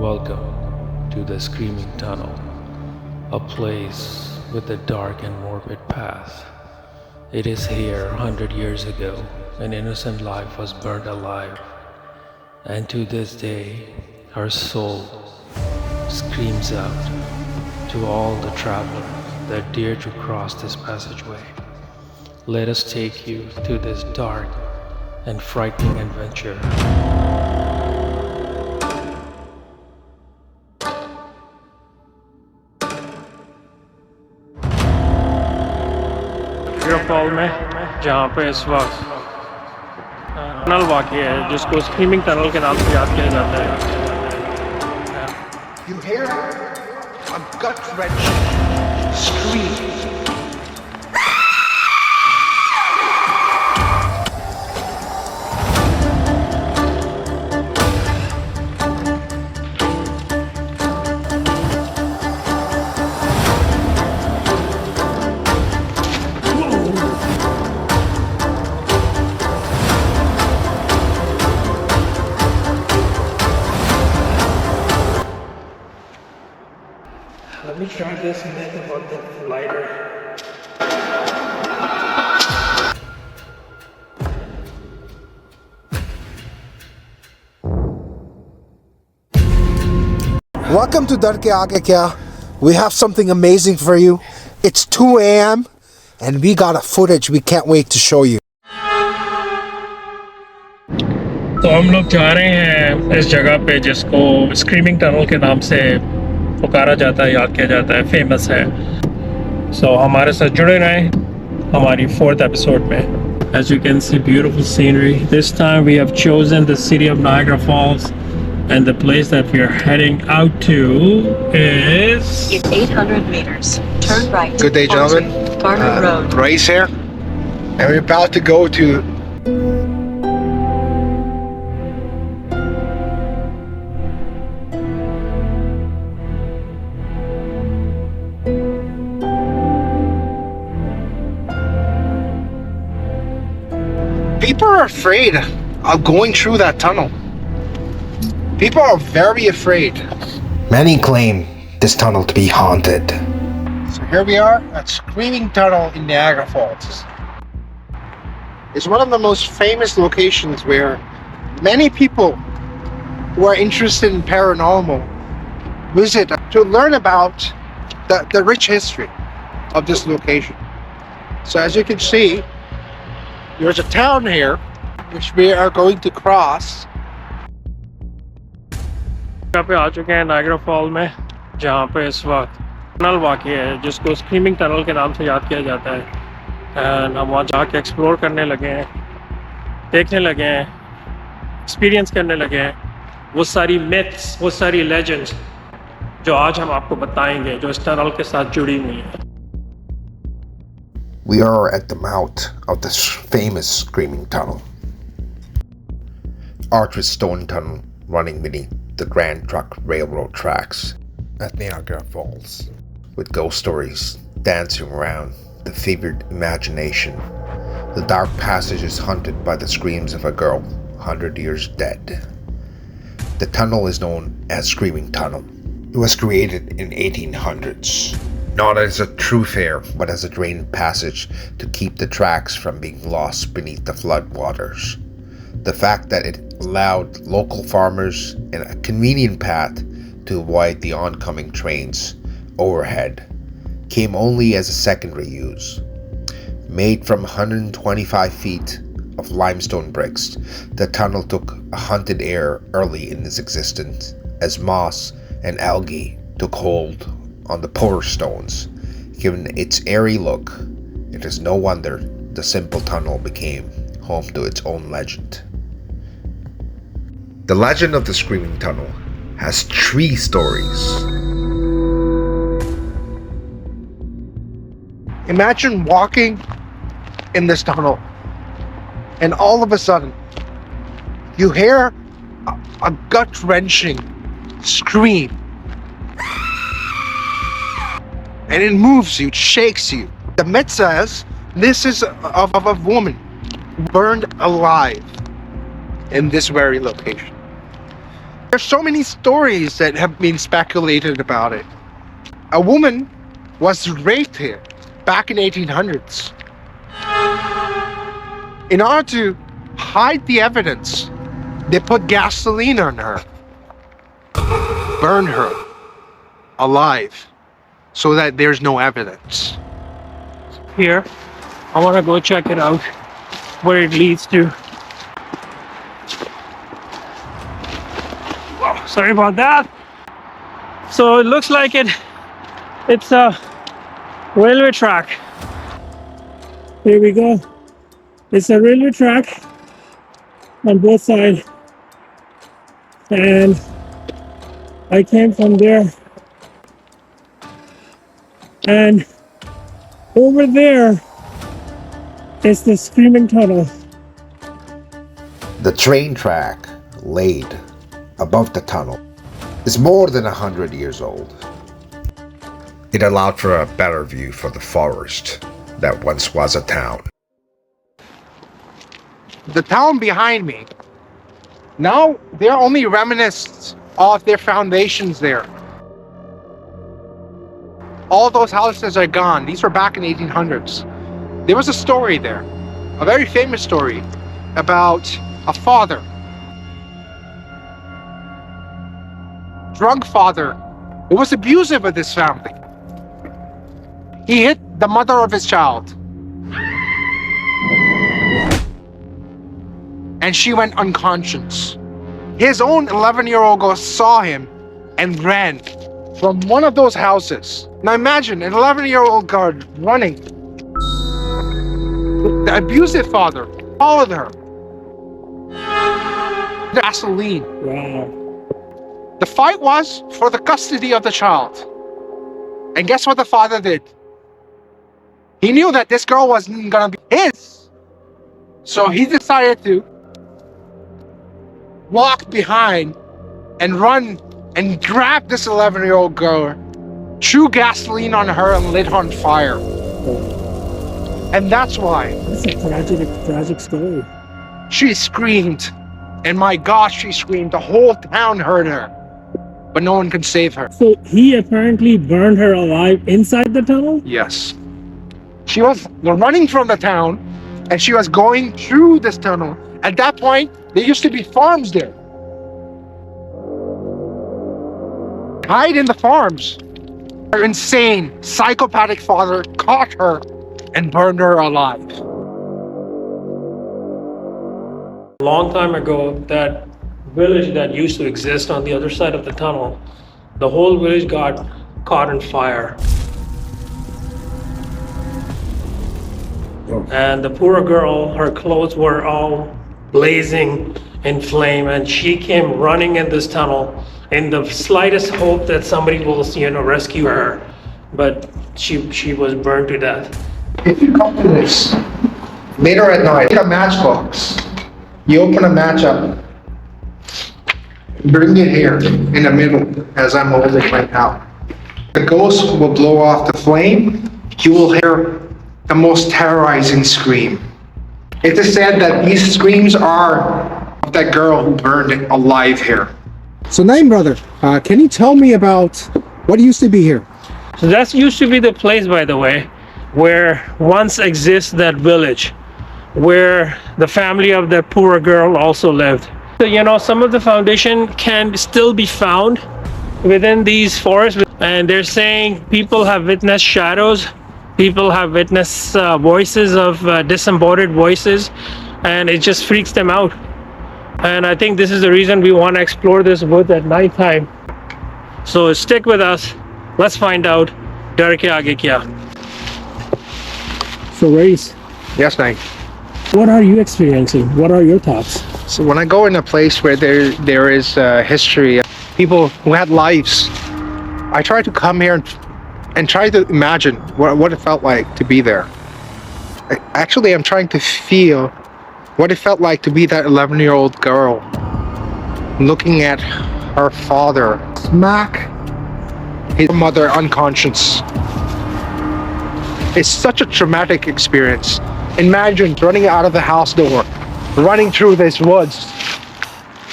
Welcome to the Screaming Tunnel, a place with a dark and morbid past. It is here 100 years ago, an innocent life was burned alive, and to this day, her soul screams out to all the travelers that dare to cross this passageway. Let us take you to this dark and frightening adventure. Fall में जहाँ पे इस वक्त tunnel वाक़ई है जिसको screaming tunnel के नाम से याद किया जाता है. You hear a gut-wrenching scream. Let me try this myth about the lighter. Welcome to Dar Ke Aage Kya. We have something amazing for you. It's 2 a.m. and we got a footage we can't wait to show you. तो हम लोग जा रहे हैं इस जगह पे जिसको स्क्रीमिंग टनल के नाम से पुकारा जाता है, याद किया जाता है, फेमस है. सो हमारे साथ जुड़े रहें हमारी 4th एपिसोड में. As you can see, beautiful scenery. This time we have chosen the city of Niagara Falls, and the place that we are heading out to is... In 800 meters, turn right. Good day, gentlemen. Garner Road. Raees here, and we're about to go to People are afraid of going through that tunnel. People are very afraid. Many claim this tunnel to be haunted. So here we are at Screaming Tunnel in Niagara Falls. It's one of the most famous locations where many people who are interested in paranormal visit to learn about the rich history of this location. So as you can see, there's a town here which we are going to cross. यहाँ पे आ चुके हैं Niagara fall में जहाँ पे इस वक्त tunnel वाक़ई है जिसको स्क्रीमिंग टनल के नाम से याद किया जाता है. एंड हम वहाँ जाके एक्सप्लोर करने लगे हैं, देखने लगे हैं, एक्सपीरियंस करने लगे हैं वो सारी मिथ्स, वो सारी लेजेंड्स जो आज हम आपको बताएंगे जो इस टनल के साथ जुड़ी हुई हैं. We are at the mouth of this famous Screaming Tunnel. Arched stone tunnel running beneath the Grand Trunk Railroad tracks at Niagara Falls, with ghost stories dancing around the fevered imagination. The dark passage is haunted by the screams of a girl 100 years dead. The tunnel is known as Screaming Tunnel. It was created in 1800s. Not as a thoroughfare, but as a drained passage to keep the tracks from being lost beneath the flood waters. The fact that it allowed local farmers a convenient path to avoid the oncoming trains overhead came only as a secondary use. Made from 125 feet of limestone bricks, the tunnel took a haunted air early in its existence as moss and algae took hold on the pour stones. Given its eerie look, it is no wonder the simple tunnel became home to its own legend. The legend of the Screaming Tunnel has 3 stories. Imagine walking in this tunnel and all of a sudden you hear a gut-wrenching scream. And it moves you, it shakes you. The myth says this is of a woman burned alive in this very location. There's so many stories that have been speculated about it. A woman was raped here back in 1800s. In order to hide the evidence, they put gasoline on her, burn her alive, so that there's no evidence. Here, I want to go check it out, where it leads to. Oh, sorry about that. So it looks like it's a railway track. Here we go. It's a railway track on both sides, and I came from there, and over there is the Screaming Tunnel. The train track laid above the tunnel is more than 100 years old. It allowed for a better view for the forest that once was a town. The town behind me, now there are only remnants of their foundations there. All those houses are gone. These were back in 1800s. There was a story there, a very famous story about a father, drunk father, who was abusive with his family. He hit the mother of his child, and she went unconscious. His own 11-year-old girl saw him and ran from one of those houses. Now imagine an 11-year-old girl running. The abusive father followed her. Gasoline. Wow. The fight was for the custody of the child. And guess what the father did? He knew that this girl wasn't gonna be his. So he decided to walk behind and run and grab this 11-year-old girl, threw gasoline on her and lit her on fire. And that's why It's a tragic story. she screamed. And my gosh, she screamed. The whole town heard her. But no one could save her. So he apparently burned her alive inside the tunnel? Yes. She was running from the town and she was going through this tunnel. At that point, there used to be farms there. Hide in the farms. Her insane, psychopathic father caught her and burned her alive. A long time ago, that village that used to exist on the other side of the tunnel, the whole village got caught in fire. And the poor girl, her clothes were all blazing in flame, and she came running in this tunnel in the slightest hope that somebody will, rescue her. But she was burned to death. If you come to this later at night, take a matchbox. You open a match up, bring it here in the middle as I'm holding right now. The ghost will blow off the flame. You will hear the most terrorizing scream. It is said that these screams are of that girl who burned it alive here. So Naeem brother, can you tell me about what used to be here? So that used to be the place, by the way, where once exists that village, where the family of the poor girl also lived. So, some of the foundation can still be found within these forests, and they're saying people have witnessed shadows, people have witnessed voices of disembodied voices, and it just freaks them out. And I think this is the reason we want to explore this wood at nighttime. So stick with us. Let's find out. Dar ke aage kya? So Raees, Yes, Naeem. what are you experiencing? What are your thoughts? So when I go in a place where there is history, people who had lives, I try to come here and try to imagine what it felt like to be there. Actually, I'm trying to feel what it felt like to be that 11-year-old girl looking at her father smack his mother unconscious. It's such a traumatic experience. Imagine running out of the house door, running through these woods,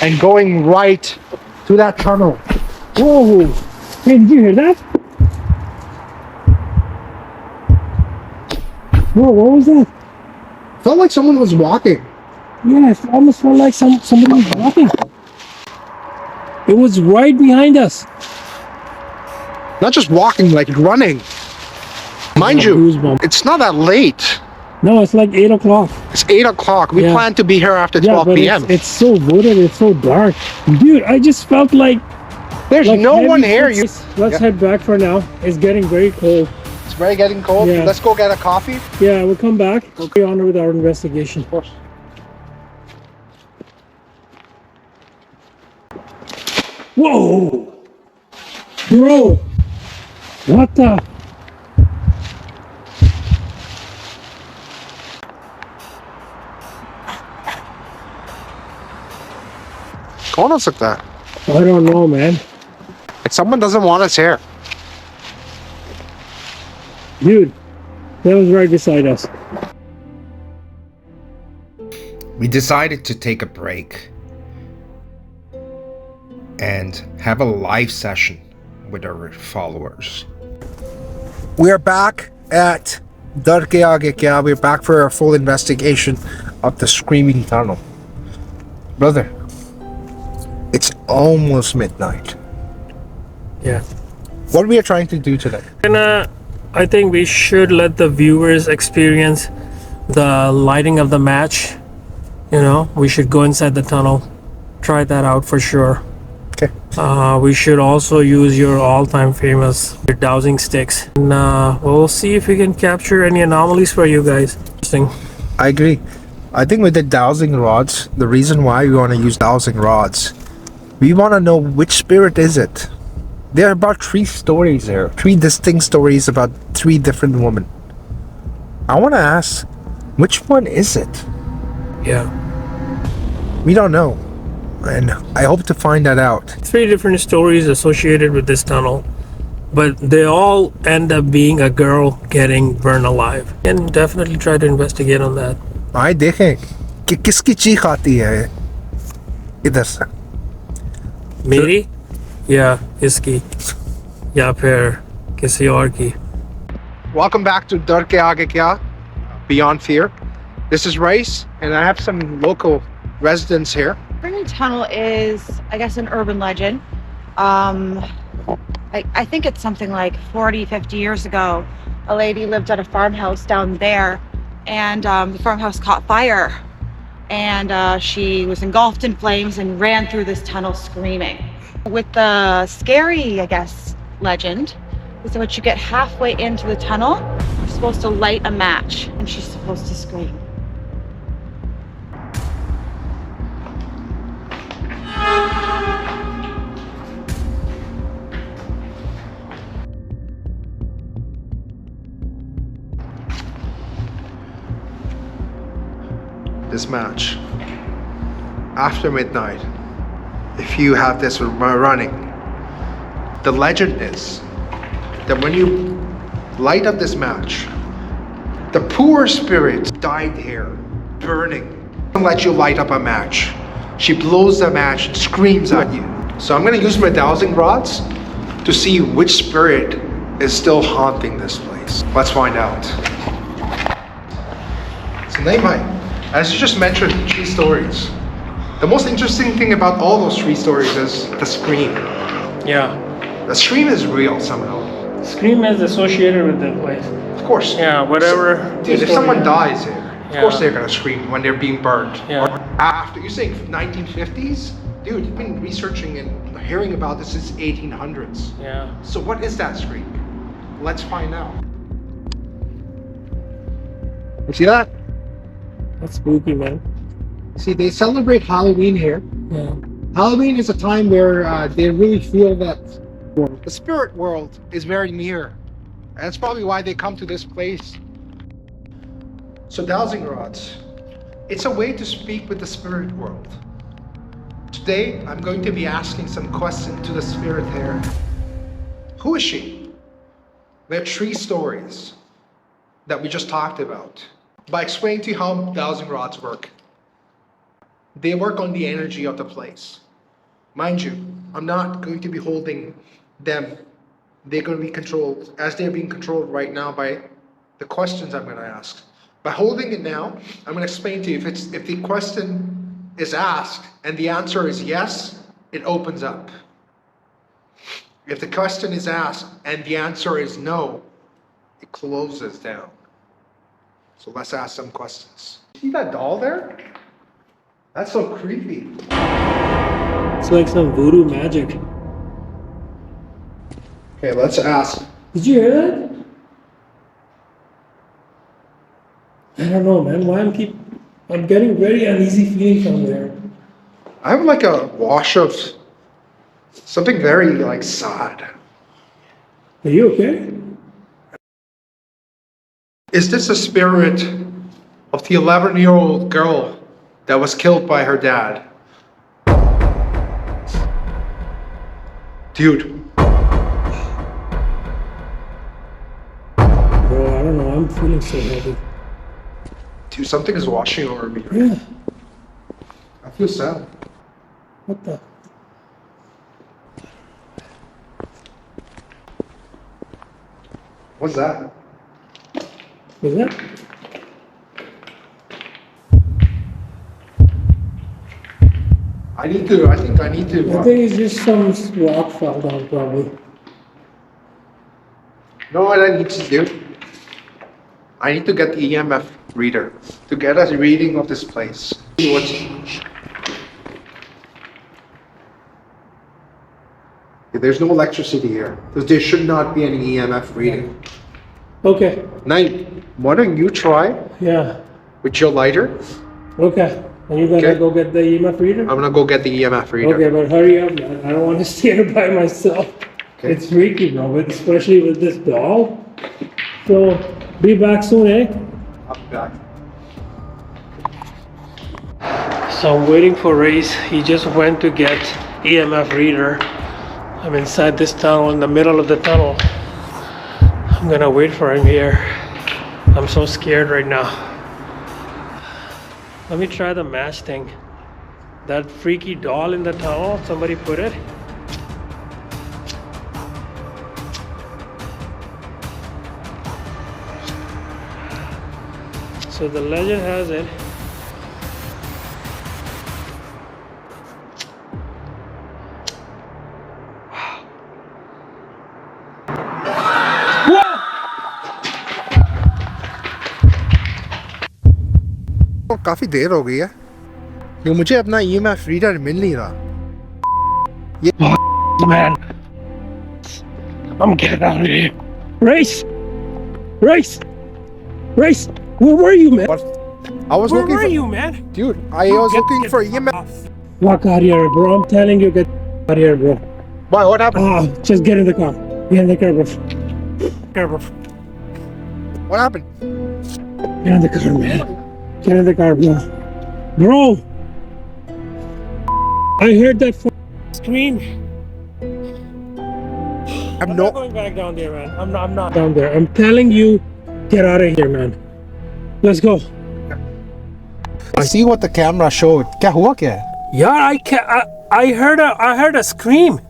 and going right to that tunnel. Whoa! Hey, did you hear that? Whoa, what was that? Felt like someone was walking. Yeah, it almost felt like somebody was walking. It was right behind us. Not just walking, like running. Mind you, it's not that late. No, it's like 8 o'clock. It's 8 o'clock. We plan to be here after 12 p.m. It's so wooded, it's so dark. Dude, I just felt like there's no one here. Let's head back for now. It's getting very cold. It's very getting cold. Yeah. Let's go get a coffee. Yeah, we'll come back. We'll be on with our investigation. Of course. Whoa! Bro! What the? कौन हो सकता है? I don't know, man. Like someone doesn't want us here. Dude, that was right beside us. We decided to take a break and have a live session with our followers. We're back at Dar Ke Aage Kya. We're back for our full investigation of the Screaming Tunnel. Brother, it's almost midnight. Yeah. What we are trying to do today? And I think we should let the viewers experience the lighting of the match. You know, we should go inside the tunnel, try that out for sure. Okay. We should also use your all-time famous dowsing sticks. And we'll see if we can capture any anomalies for you guys. Interesting. I agree. I think with the dowsing rods, the reason why we want to use dowsing rods, we want to know which spirit is it. There are about 3 stories here, 3 distinct stories about 3 different women. I want to ask, which one is it? Yeah. We don't know, and I hope to find that out. 3 different stories associated with this tunnel, but they all end up being a girl getting burned alive. And definitely try to investigate on that. आए देखें कि किसकी चीख आती है इधर से. मेरी या इसकी या फिर किसी और की. Welcome back to Dar Ke Aage Kya, Beyond Fear. This is Raees, and I have some local residents here. Screaming Tunnel is, I guess, an urban legend. I think it's something like 40, 50 years ago. A lady lived at a farmhouse down there, and the farmhouse caught fire. And she was engulfed in flames and ran through this tunnel screaming. With the scary, I guess, legend is that once you get halfway into the tunnel, you're supposed to light a match, and she's supposed to scream. This match after midnight, if you have this running, the legend is that when you light up this match, the poor spirit died here burning. Don't let you light up a match. She blows the match and screams at you. So I'm going to use my dowsing rods to see which spirit is still haunting this place. Let's find out. So Naeem Ahmed, as you just mentioned, 3 stories. The most interesting thing about all those 3 stories is the scream. Yeah. The scream is real somehow. Scream is associated with the place. Of course. Yeah, whatever. Dude, if someone dies here, of course they're gonna scream when they're being burned. Yeah. Or after, you're saying 1950s? Dude, you've been researching and hearing about this since 1800s. Yeah. So what is that scream? Let's find out. You see that? That's spooky, man. See, they celebrate Halloween here. Yeah. Halloween is a time where they really feel that the spirit world is very near. And that's probably why they come to this place. So dowsing rods, it's a way to speak with the spirit world. Today, I'm going to be asking some questions to the spirit here. Who is she? There are 3 stories that we just talked about. By explaining to you how dowsing rods work. They work on the energy of the place. Mind you, I'm not going to be holding them. They're going to be controlled as they're being controlled right now by the questions I'm going to ask. By holding it now, I'm going to explain to you if the question is asked and the answer is yes, it opens up. If the question is asked and the answer is no, it closes down. So let's ask some questions. See that doll there? That's so creepy. It's like some voodoo magic. Okay, let's ask. Did you hear that? I don't know, man. I'm getting very uneasy feeling from there. I have like a wash of something very like sad. Are you okay? Is this a spirit of the 11-year-old girl that was killed by her dad? Dude. Bro, I don't know. I'm feeling so heavy. Dude, something is washing over me. Yeah. I feel sad. What the? What's that? Was that? I think I need to. I think it's just some rock fell down, probably. Know what I need to do? I need to get the EMF reader to get a reading of this place. See there's no electricity here. There should not be any EMF reading. Okay. Naeem, why don't you try Yeah. with your lighter? Okay. And you're gonna Okay. go get the EMF reader? I'm gonna go get the EMF reader. Okay, but hurry up, man. I don't want to stay here by myself. Okay. It's freaky, bro, especially with this doll. So, be back soon, eh? I'll be back. So I'm waiting for Raees. He just went to get EMF reader. I'm inside this tunnel, in the middle of the tunnel. I'm gonna wait for him here. I'm so scared right now. Let me try the match thing. That freaky doll in the tunnel, somebody put it. So the legend has it. काफी देर हो गई है कि मुझे अपना EMF reader मिल नहीं रहा. Man, I'm getting out of here. Raees! Raees! Raees! Where were you, man? I was Where looking were for you, man? dude. I was looking for EMF. Walk out here, bro. I'm telling you, get out of here, bro. Why? What happened? Oh, just get in the car. Get in the car, bro. Car, bro. What happened? Get in the car, man. Get in the car, bro. Bro! I heard that scream. I'm not going back down there, man. I'm not down there. I'm telling you, get out of here, man. Let's go. I see what the camera showed. क्या हुआ क्या? Yeah, I heard a scream.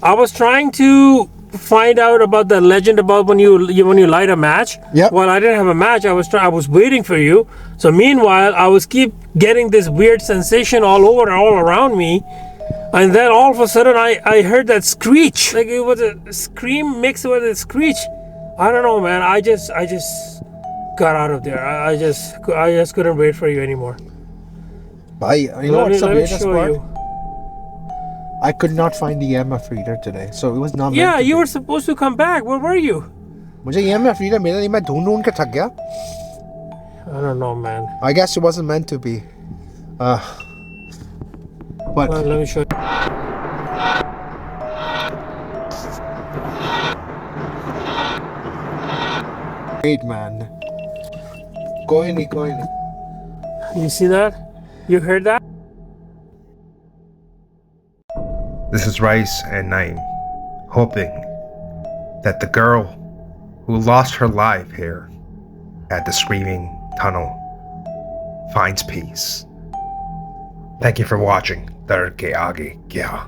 I was trying to find out about the legend about when you light a match. Yep. Well, I didn't have a match. I was waiting for you. So meanwhile, I was keep getting this weird sensation all around me. And then all of a sudden I heard that screech. Like it was a scream mixed with a screech. I don't know, man. I just got out of there. I just couldn't wait for you anymore. Bye. You know what's the Let me weirdest show part? you. I could not find the EMF reader today, so it was not meant Yeah, to you be. were supposed to come back. Where were you? मुझे EMF reader मिला नहीं, मैं ढूंढ के थक गया. I don't know, man. I guess it wasn't meant to be. But Well, let me show you. wait, man. कोई नहीं. You see that? You heard that? This is Raees and Naeem, hoping that the girl who lost her life here at the Screaming Tunnel finds peace. Thank you for watching. Dar ke aage kya?